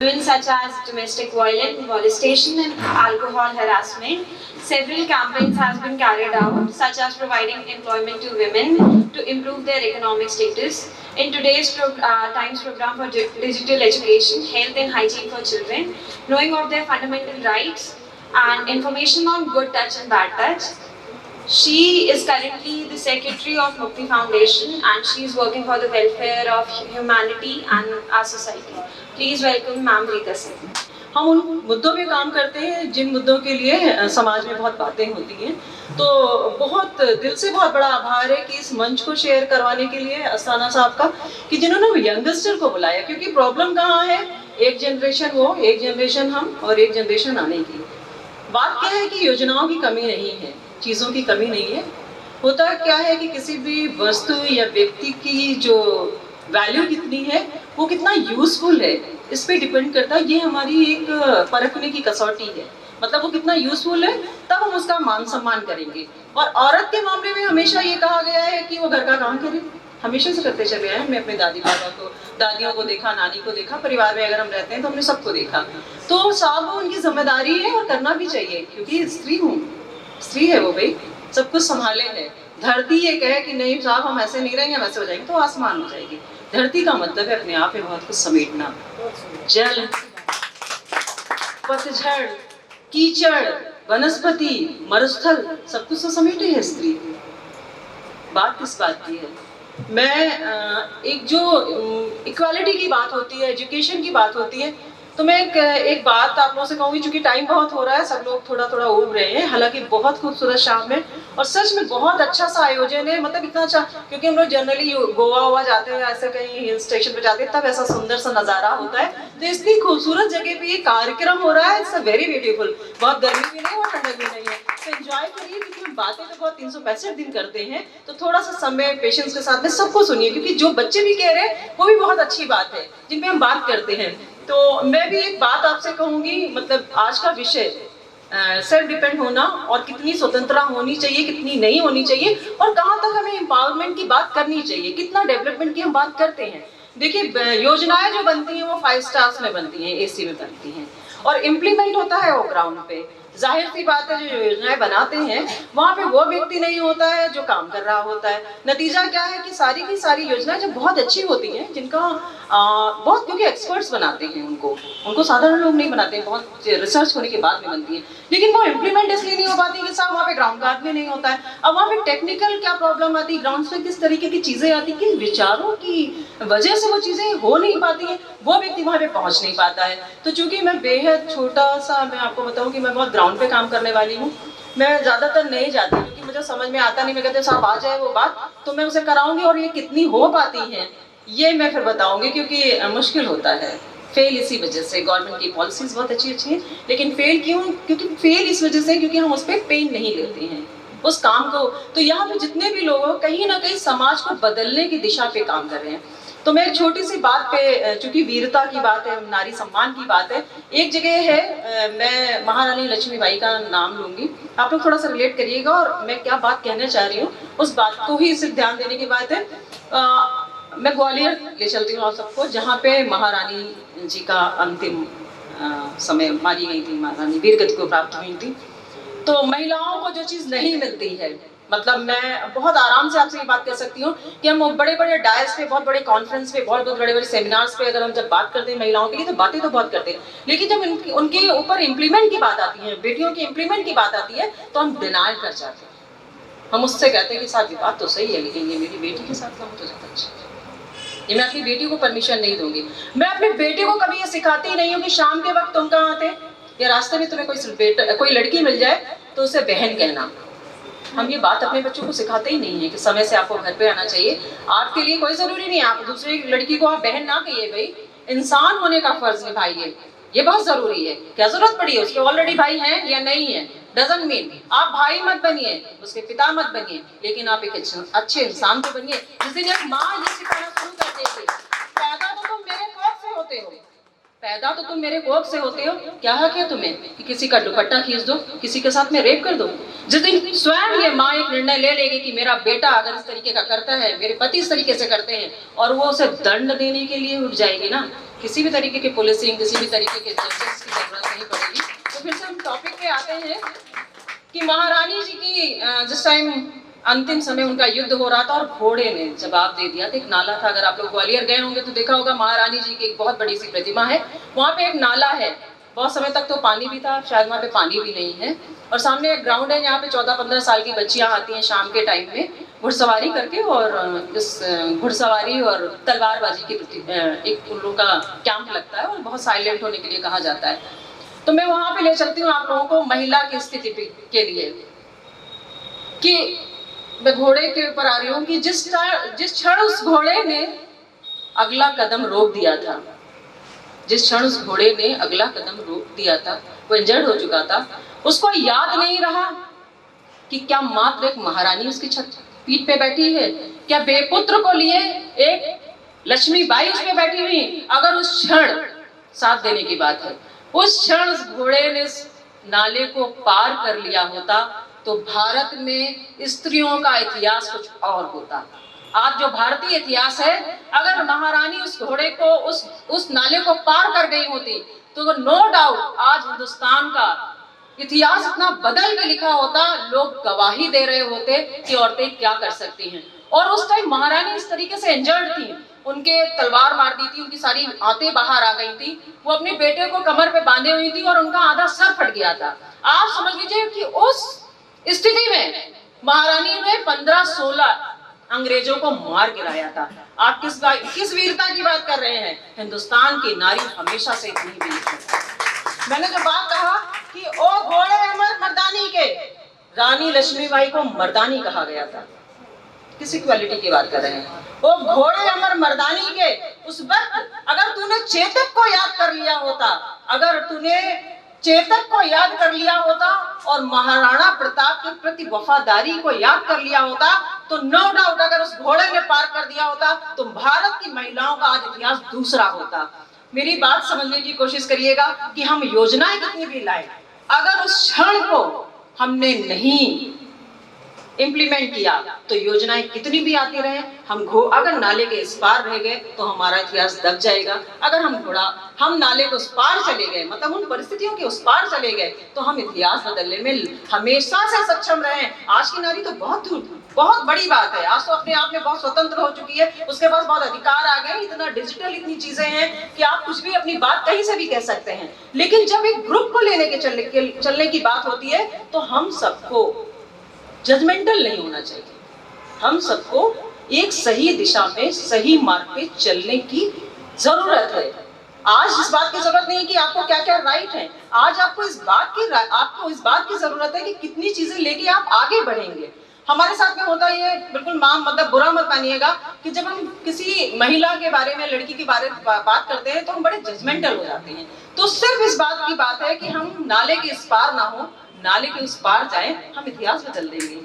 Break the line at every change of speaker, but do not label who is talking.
Women such as domestic violence, molestation and alcohol harassment. Several campaigns have been carried out, such as providing employment to women to improve their economic status. In today's Times program for digital education, health and hygiene for children, knowing of their fundamental rights and information on good touch and bad touch. She is currently the secretary of Mukti Foundation and she is working for the welfare of humanity and our society. Please welcome Ma'am Rita Singh.
हम उन मुद्दों पे काम करते हैं जिन मुद्दों के लिए समाज में बहुत बातें होती हैं। तो बहुत दिल से बहुत बड़ा आभार है कि इस मंच को शेयर करवाने के लिए अस्थाना साहब का, कि जिन्होंने यंगस्टर को बुलाया, क्योंकि प्रॉब्लम कहाँ है, एक जनरेशन वो, एक जनरेशन हम और एक जनरेशन आने की। बात क्या है कि योजनाओं की कमी नहीं है, चीज़ों की कमी नहीं है। होता क्या है कि किसी भी वस्तु या व्यक्ति की जो वैल्यू कितनी है, वो कितना यूजफुल है, इस पे डिपेंड करता है। ये हमारी एक परखने की कसौटी है, मतलब वो कितना यूजफुल है तब हम उसका मान सम्मान करेंगे। और औरत के मामले में हमेशा ये कहा गया है कि वो घर का काम करे, हमेशा से करते चले आए। मैं अपने दादी बाबा को, दादियों को देखा, नानी को देखा, परिवार में अगर हम रहते हैं तो हमने सबको देखा। तो साहब वो उनकी जिम्मेदारी है और करना भी चाहिए, क्योंकि स्त्री हूँ, स्त्री है वो भाई, सब कुछ संभाले है। धरती ये कहे कि नहीं साहब हम ऐसे नहीं रहेंगे, वैसे हो जाएंगे, तो आसमान हो जाएगी। धरती का मतलब है अपने आप में बहुत कुछ समेटना। जल, पतझड़, कीचड़, वनस्पति, मरुस्थल, सब कुछ तो समेटे है स्त्री। बात किस बात की है? मैं एक जो इक्वालिटी की बात होती है, एजुकेशन की बात होती है, तो मैं एक बात आप लोगों से कहूँगी, चूंकि टाइम बहुत हो रहा है, सब लोग थोड़ा थोड़ा उब रहे हैं। हालांकि बहुत खूबसूरत शाम है और सच में बहुत अच्छा सा आयोजन है, मतलब इतना अच्छा, क्योंकि हम लोग जनरली गोवा हुआ जाते हैं, ऐसे कहीं हिल स्टेशन पे जाते हैं, तब ऐसा सुंदर सा नज़ारा होता है। तो इतनी खूबसूरत जगह पे ये कार्यक्रम हो रहा है, इट्स वेरी ब्यूटीफुल। बहुत गर्मी भी नहीं और ठंडक भी नहीं है, तो एंजॉय करिए, क्योंकि हम बातें तो बहुत 365 दिन करते हैं। तो थोड़ा सा समय पेशेंस के साथ में सबको सुनिए, क्योंकि जो बच्चे भी कह रहे हैं वो भी बहुत अच्छी बात है जिन पे हम बात करते हैं। तो मैं भी एक बात आपसे कहूँगी, मतलब आज का विषय सेल्फ डिपेंड होना और कितनी स्वतंत्रता होनी चाहिए, कितनी नहीं होनी चाहिए, और कहाँ तक हमें एम्पावरमेंट की बात करनी चाहिए, कितना डेवलपमेंट की हम बात करते हैं। देखिए योजनाएं जो बनती हैं वो 5 स्टार्स में बनती हैं, AC में बनती हैं, और इम्प्लीमेंट होता है वो ग्राउंड पे। जाहिर सी बात है, जो योजनाएं बनाते हैं वहाँ पे वो व्यक्ति नहीं होता है जो काम कर रहा होता है। नतीजा क्या है कि सारी की सारी योजनाएं जब बहुत अच्छी होती हैं, जिनका बहुत, क्योंकि एक्सपर्ट्स बनाते हैं उनको साधारण लोग नहीं बनाते हैं, बहुत रिसर्च होने के बाद में बनती है, लेकिन वो इम्प्लीमेंट इसलिए नहीं हो पाती कि साहब वहाँ पे ग्राउंड का आदमी नहीं होता है। अब वहाँ पे टेक्निकल क्या प्रॉब्लम आती है, ग्राउंड पे किस तरीके की चीज़ें आती, किन विचारों की वजह से वो चीज़ें हो नहीं पाती हैं, वो व्यक्ति वहाँ पे पहुँच नहीं पाता है। तो चूंकि मैं बेहद छोटा सा, मैं आपको बताऊँ कि मैं बहुत ग्राउंड पे काम करने वाली हूँ, मैं ज़्यादातर नहीं जाती क्योंकि मुझे समझ में आता नहीं। मैं कहते साहब आ जाए वो बात, तो मैं उसे कराऊंगी, और ये कितनी हो पाती है ये मैं फिर बताऊंगी, क्योंकि मुश्किल होता है। फेल इसी वजह से, गवर्नमेंट की पॉलिसीज बहुत अच्छी अच्छी हैं, लेकिन फेल क्यों? क्योंकि फेल इस वजह से क्योंकि हम उस पर पेन नहीं लेते हैं उस काम को। तो यहाँ पे जितने भी लोग हो, कहीं ना कहीं समाज को बदलने की दिशा पे काम कर रहे हैं। तो मैं एक छोटी सी बात पे, चूंकि वीरता की बात है, नारी सम्मान की बात है, एक जगह है, मैं महारानी लक्ष्मीबाई का नाम लूंगी, आप लोग थोड़ा सा रिलेट करिएगा और मैं क्या बात कहना चाह रही हूँ उस बात को ही सिर्फ ध्यान देने की बात है। मैं ग्वालियर ले चलती हूँ आप सबको, जहाँ पे महारानी जी का अंतिम समय मारी गई थी, महारानी वीरगति को प्राप्त हुई थी। तो महिलाओं को जो चीज़ नहीं मिलती है, मतलब मैं बहुत आराम से आपसे ये बात कर सकती हूँ कि हम बड़े बड़े डायस पे, बहुत बड़े कॉन्फ्रेंस पे, बहुत बड़े बड़े सेमिनार्स पे अगर हम जब बात करते हैं महिलाओं के लिए, तो बातें तो बहुत करते हैं, लेकिन जब उनके ऊपर इम्प्लीमेंट की बात आती है, बेटियों की इम्प्लीमेंट की बात आती है, तो हम डिनाई कर जाते हैं। हम उससे कहते हैं कि साहब ये बात तो सही है, लेकिन ये मेरी बेटी के साथ काम तो ज़्यादा अच्छा है, ये मैं अपनी बेटी को परमिशन नहीं दूंगी। मैं अपनी बेटी को कभी ये सिखाती ही नहीं हूँ कि शाम के वक्त तुम कहाँ थे, या रास्ते में तुम्हें कोई लड़की मिल जाए तो उसे बहन कहना। हम ये बात अपने बच्चों को सिखाते ही नहीं है कि समय से आपको घर पे आना चाहिए। आपके लिए कोई जरूरी नहीं है आप दूसरी लड़की को आप बहन ना कहिए, भाई इंसान होने का फर्ज निभाइए, ये बहुत जरूरी है। क्या जरूरत पड़ी है उसके ऑलरेडी भाई हैं या नहीं है, डजंट मीन आप भाई मत बनिए, उसके पिता मत बनिए, लेकिन आप एक अच्छे इंसान तो बनिए। जिस दिन एक माँ ये सिखाना शुरू कर देगी, पैदा तो तुम मेरे खौफ से होते हो, पैदा तो तुम मेरे कोख से होते हो, क्या हक है तुम्हें कि किसी का दुपट्टा खींच दो, किसी के साथ में रेप कर दो? जिस दिन स्वयं ये माँ एक निर्णय ले लेगी कि मेरा बेटा अगर इस तरीके का करता है, मेरे पति इस तरीके से करते हैं, और वो उसे दंड देने के लिए उठ जाएगी ना, किसी भी तरीके की पुलिसिंग, किसी भी तरीके के जस्टिस की जरूरत नहीं पड़ेगी। तो फिर से हम टॉपिक पे आते हैं कि महारानी जी की जिस टाइम अंतिम समय उनका युद्ध हो रहा था और घोड़े ने जवाब दे दिया था। एक नाला था, अगर आप लोग ग्वालियर गए होंगे तो देखा होगा, महारानी जी की एक बहुत बड़ी सी प्रतिमा है, वहाँ पे एक नाला है। बहुत समय तक तो पानी भी था, शायद वहाँ पे पानी भी नहीं है, और सामने एक ग्राउंड है, यहाँ पे 14-15 साल की बच्चियाँ आती हैं शाम के टाइम में घुड़सवारी करके, और इस घुड़सवारी और तलवारबाजी के प्रति एक उन लोगों का कैंप लगता है और बहुत साइलेंट होने के लिए कहा जाता है। तो मैं वहाँ पे ले चलती हूँ आप लोगों को महिला की स्थिति के लिए, कि मैं घोड़े के ऊपर आ रही हूँ कि जिस क्षण उस घोड़े ने अगला कदम रोक दिया था, जिस क्षण उस घोड़े ने अगला कदम रोक दिया था, वो इंजर्ड हो चुका था, उसको याद नहीं रहा कि क्या मात्र एक महारानी उसकी पीठ पे बैठी है, क्या बेपुत्र को लिए एक लक्ष्मीबाई उस पे बैठी हुई। अगर उस क्षण साथ देने की बात है, उस क्षण उस घोड़े ने इस नाले को पार कर लिया होता तो भारत में स्त्रियों का इतिहास कुछ और होता। आज जो भारतीय इतिहास है, अगर महारानी उस घोड़े को उस नाले को पार कर गई होती तो नो डाउट आज हिंदुस्तान का इतिहास इतना बदल के लिखा होता, लोग गवाही दे रहे होते कि औरतें क्या कर सकती हैं। और उस टाइम महारानी इस तरीके से इंजर्ड थी, उनके तलवार मार दी थी, उनकी सारी आंतें बाहर आ गई थी, वो अपने बेटे को कमर पे बांधे हुई थी और उनका आधा सर फट गया था। आप समझ लीजिए कि उस स्थिति में महारानी ने 15-16 अंग्रेजों को मार गिराया था। आप किस वीरता की बात कर रहे हैं? हिंदुस्तान की नारी हमेशा से इतनी वीर है। मैंने जो बात कहा कि ओ घोड़े अमर मर्दानी के, रानी लक्ष्मीबाई को मर्दानी कहा गया था। किस इक्वालिटी की बात कर रहे हैं? ओ घोड़े अमर मर्दानी के, उस वक्त अगर तूने चेतक को याद कर लिया होता, अगर तूने चेतक को याद कर लिया होता और महाराणा प्रताप के प्रति वफादारी को याद कर लिया होता, तो नो डाउट अगर उस घोड़े ने पार कर दिया होता तो भारत की महिलाओं का आज इतिहास दूसरा होता। मेरी बात समझने की कोशिश करिएगा कि हम योजनाएं कितनी भी लाए, अगर उस क्षण को हमने नहीं इम्प्लीमेंट किया तो योजनाएं कितनी भी आती रहे, अगर नाले के इस पार रह गए तो हमारा इतिहास दब जाएगा। अगर हम नाले के उस पार चले गए, मतलब उन परिस्थितियों के उस पार चले गए, तो हम इतिहास बदलने में हमेशा से सक्षम रहे। आज की नारी तो बहुत बड़ी बात है, आज तो अपने आप में बहुत स्वतंत्र हो चुकी है, उसके पास बहुत अधिकार आ गए, इतना डिजिटल इतनी चीजें हैं कि आप कुछ भी अपनी बात कहीं से भी कह सकते हैं। लेकिन जब एक ग्रुप को लेने के चलने की बात होती है तो हम सबको जजमेंटल नहीं होना चाहिए, हम सबको एक सही दिशा में सही मार्ग पे चलने की जरूरत है। आज इस बात की जरूरत नहीं है कि आपको क्या क्या राइट है, आज आपको इस बात की जरूरत है कि कितनी चीजें लेके आप आगे बढ़ेंगे। हमारे साथ में होता ये, बिल्कुल मतलब बुरा मत मानिएगा, कि जब हम किसी महिला के बारे में, लड़की के बारे में बात करते हैं तो हम बड़े जजमेंटल हो जाते हैं। तो सिर्फ इस बात की बात है कि हम नाले के इस पार ना हो, नाले के उस पार जाएं, हम इतिहास बदल देंगे।